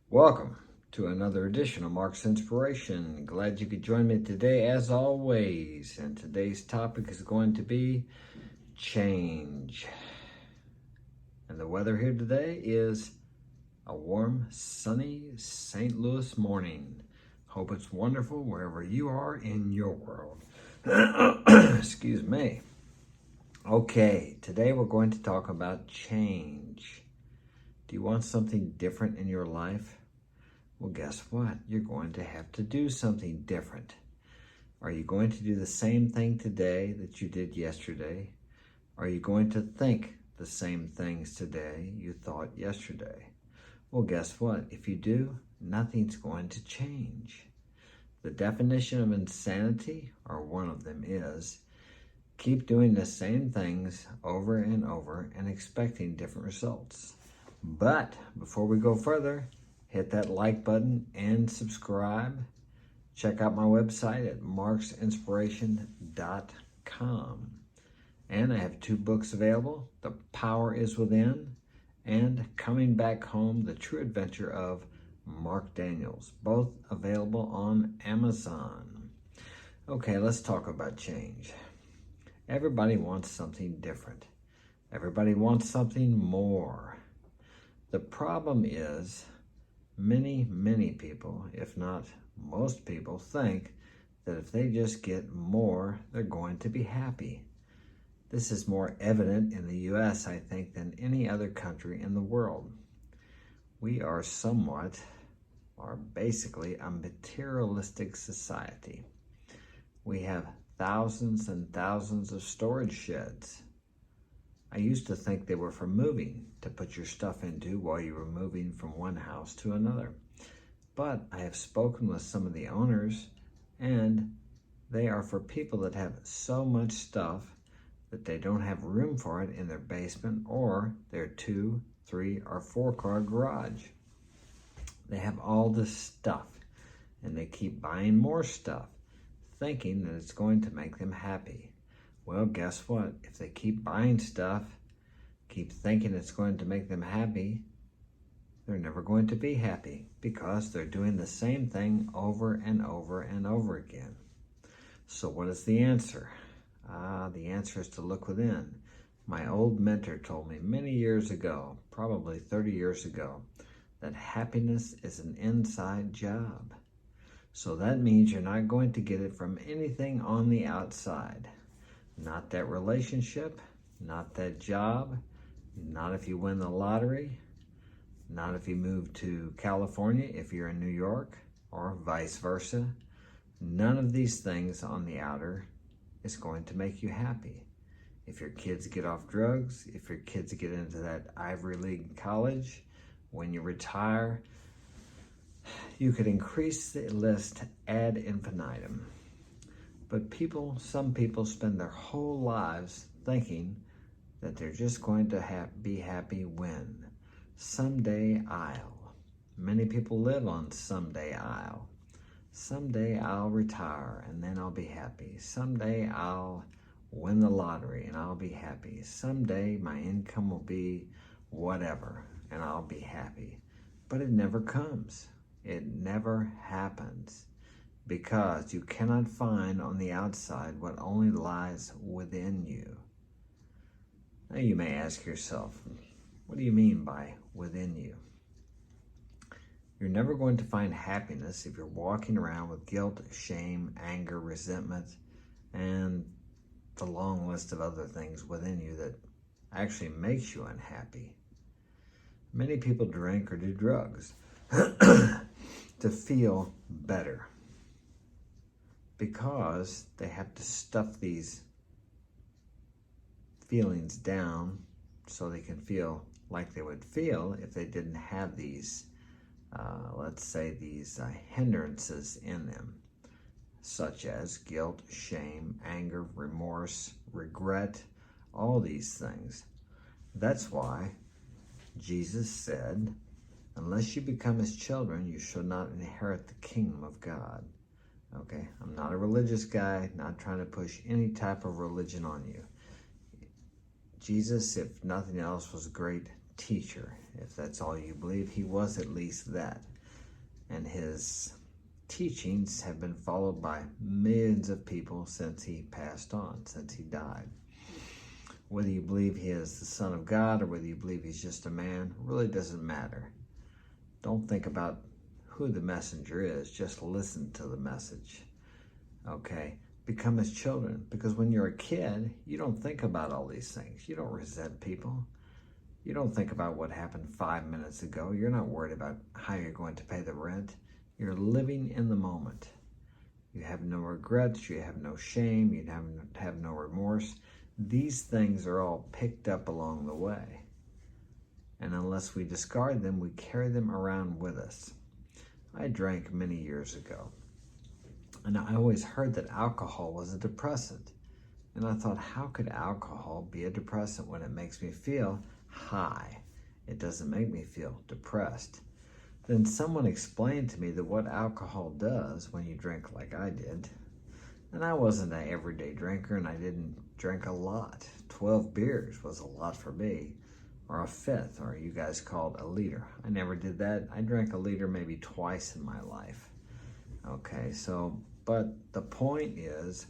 Welcome to another edition of Mark's Inspiration. Glad you could join me today as always. And today's topic is going to be change. And the weather here today is a warm, sunny St. Louis morning. Hope it's wonderful wherever you are in your world. Excuse me. Okay, today we're going to talk about change. Do you want something different in your life? Well, guess what? You're going to have to do something different. Are you going to do the same thing today that you did yesterday? Are you going to think the same things today you thought yesterday? Well, guess what? If you do, nothing's going to change. The definition of insanity, or one of them, is keep doing the same things over and over and expecting different results. But before we go further, hit that like button and subscribe. Check out my website at marksinspiration.com. And I have 2 books available, The Power is Within and Coming Back Home, The True Adventure of Mark Daniels, both available on Amazon. Okay, let's talk about change. Everybody wants something different. Everybody wants something more. The problem is many people, if not most people, think that if they just get more, they're going to be happy. This is more evident in the U.S., I think, than any other country in the world. We are somewhat, or basically, a materialistic society. We have thousands and thousands of storage sheds. I used to think they were for moving, to put your stuff into while you were moving from one house to another. But I have spoken with some of the owners, and they are for people that have so much stuff that they don't have room for it in their basement or their 2, 3, or 4-car garage. They have all this stuff, and they keep buying more stuff, thinking that it's going to make them happy. Well, guess what? If they keep buying stuff, keep thinking it's going to make them happy, they're never going to be happy because they're doing the same thing over and over and over again. So what is the answer? The answer is to look within. My old mentor told me many years ago, probably 30 years ago, that happiness is an inside job. So that means you're not going to get it from anything on the outside. Not that relationship, not that job, not if you win the lottery, not if you move to California if you're in New York, or vice versa. None of these things on the outer is going to make you happy. If your kids get off drugs, if your kids get into that Ivy League college, when you retire, you could increase the list ad infinitum. But some people spend their whole lives thinking that they're just going to be happy when. Someday I'll. Many people live on someday I'll. Someday I'll retire and then I'll be happy. Someday I'll win the lottery and I'll be happy. Someday my income will be whatever and I'll be happy. But it never comes. It never happens. Because you cannot find on the outside what only lies within you. Now you may ask yourself, what do you mean by within you? You're never going to find happiness if you're walking around with guilt, shame, anger, resentment, and the long list of other things within you that actually makes you unhappy. Many people drink or do drugs to feel better, because they have to stuff these feelings down so they can feel like they would feel if they didn't have these, let's say, these hindrances in them, such as guilt, shame, anger, remorse, regret, all these things. That's why Jesus said, unless you become his children, you shall not inherit the kingdom of God. Okay, I'm not a religious guy, not trying to push any type of religion on you. Jesus, if nothing else, was a great teacher. If that's all you believe, he was at least that. and his teachings have been followed by millions of people since he passed on, since he died. Whether you believe he is the Son of God or whether you believe he's just a man, really doesn't matter. Don't think about who the messenger is, just listen to the message. Okay? Become his children, because when you're a kid, you don't think about all these things. You don't resent people. You don't think about what happened 5 minutes ago. You're not worried about how you're going to pay the rent. You're living in the moment. You have no regrets. You have no shame. You have no remorse. These things are all picked up along the way. And unless we discard them, we carry them around with us. I drank many years ago, and I always heard that alcohol was a depressant. And I thought, how could alcohol be a depressant when it makes me feel high? It doesn't make me feel depressed. Then someone explained to me that what alcohol does when you drink like I did, and I wasn't an everyday drinker, and I didn't drink a lot. 12 beers was a lot for me, or a fifth, or you guys called a liter. I never did that. I drank a liter maybe twice in my life. Okay, so, but the point is,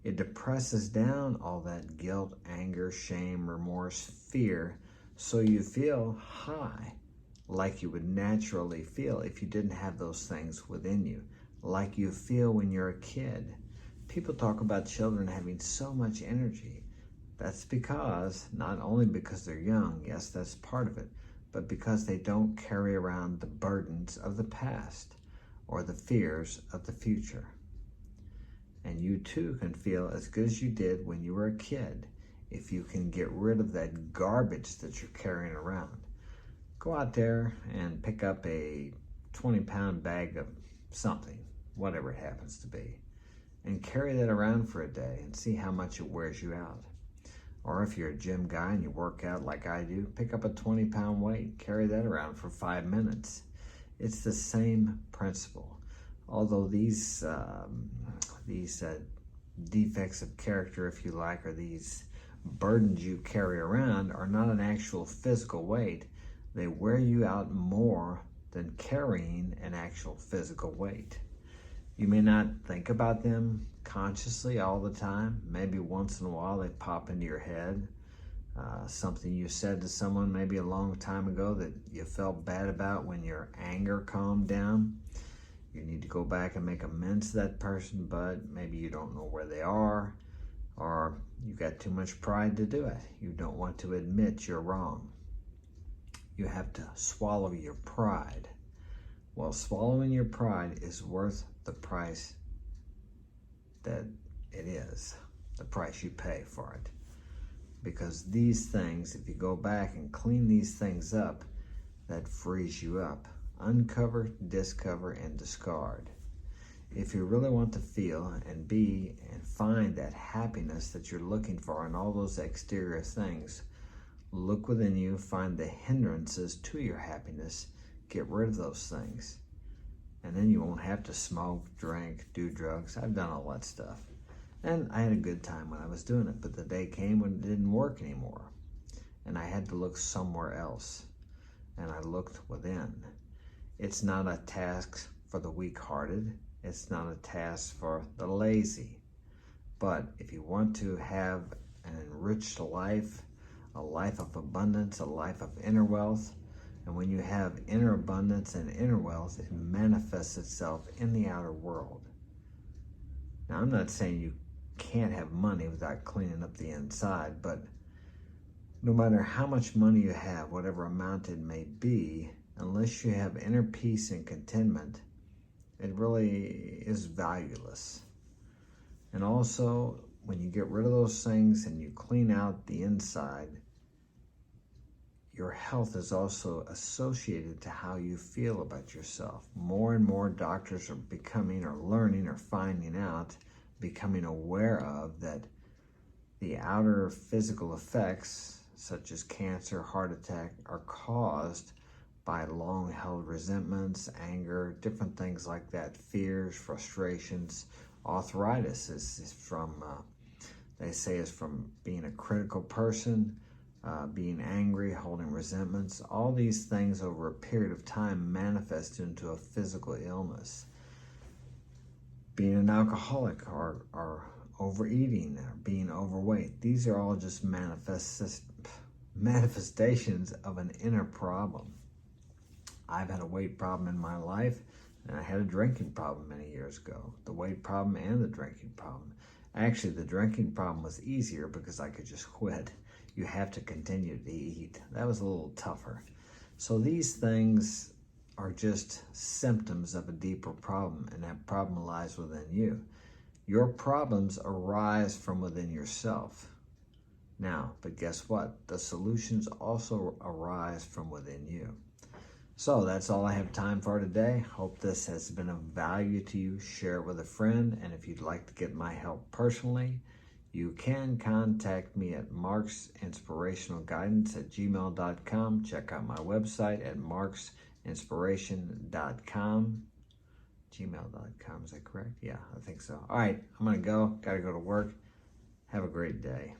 it depresses down all that guilt, anger, shame, remorse, fear, so you feel high, like you would naturally feel if you didn't have those things within you, like you feel when you're a kid. People talk about children having so much energy. That's because, not only because they're young, yes, that's part of it, but because they don't carry around the burdens of the past or the fears of the future. And you too can feel as good as you did when you were a kid if you can get rid of that garbage that you're carrying around. Go out there and pick up a 20-pound bag of something, whatever it happens to be, and carry that around for a day and see how much it wears you out. Or if you're a gym guy and you work out like I do, pick up a 20-pound weight, carry that around for 5 minutes. It's the same principle. Although these defects of character, if you like, or these burdens you carry around are not an actual physical weight, they wear you out more than carrying an actual physical weight. You may not think about them consciously all the time. Maybe once in a while they pop into your head. Something you said to someone maybe a long time ago that you felt bad about when your anger calmed down. You need to go back and make amends to that person, but maybe you don't know where they are, or you got too much pride to do it. You don't want to admit you're wrong. You have to swallow your pride. Well, swallowing your pride is worth the price that it is, the price you pay for it. Because these things, if you go back and clean these things up, that frees you up. Uncover, discover, and discard. If you really want to feel and be and find that happiness that you're looking for in all those exterior things, look within you, find the hindrances to your happiness, get rid of those things. And then you won't have to smoke, drink, do drugs. I've done all that stuff. And I had a good time when I was doing it, but the day came when it didn't work anymore. And I had to look somewhere else. And I looked within. It's not a task for the weak-hearted. It's not a task for the lazy. But if you want to have an enriched life, a life of abundance, a life of inner wealth, and when you have inner abundance and inner wealth, it manifests itself in the outer world. Now, I'm not saying you can't have money without cleaning up the inside, but no matter how much money you have, whatever amount it may be, unless you have inner peace and contentment, it really is valueless. And also, when you get rid of those things and you clean out the inside, your health is also associated to how you feel about yourself. More and more doctors are becoming or learning or finding out, becoming aware of that the outer physical effects, such as cancer, heart attack, are caused by long-held resentments, anger, different things like that, fears, frustrations. Arthritis is from, they say, is from being a critical person, being angry, holding resentments. All these things over a period of time manifest into a physical illness. Being an alcoholic or overeating or being overweight. These are all just manifestations of an inner problem. I've had a weight problem in my life, and I had a drinking problem many years ago. The weight problem and the drinking problem. Actually, the drinking problem was easier because I could just quit. You have to continue to eat. That was a little tougher. So these things are just symptoms of a deeper problem, and that problem lies within you. Your problems arise from within yourself. Now, but guess what? The solutions also arise from within you. So that's all I have time for today. Hope this has been of value to you. Share it with a friend, and if you'd like to get my help personally, you can contact me at marksinspirationalguidance@gmail.com. Check out my website at marksinspiration.com. gmail.com, is that correct? Yeah, I think so. All right, I'm going to go. Got to go to work. Have a great day.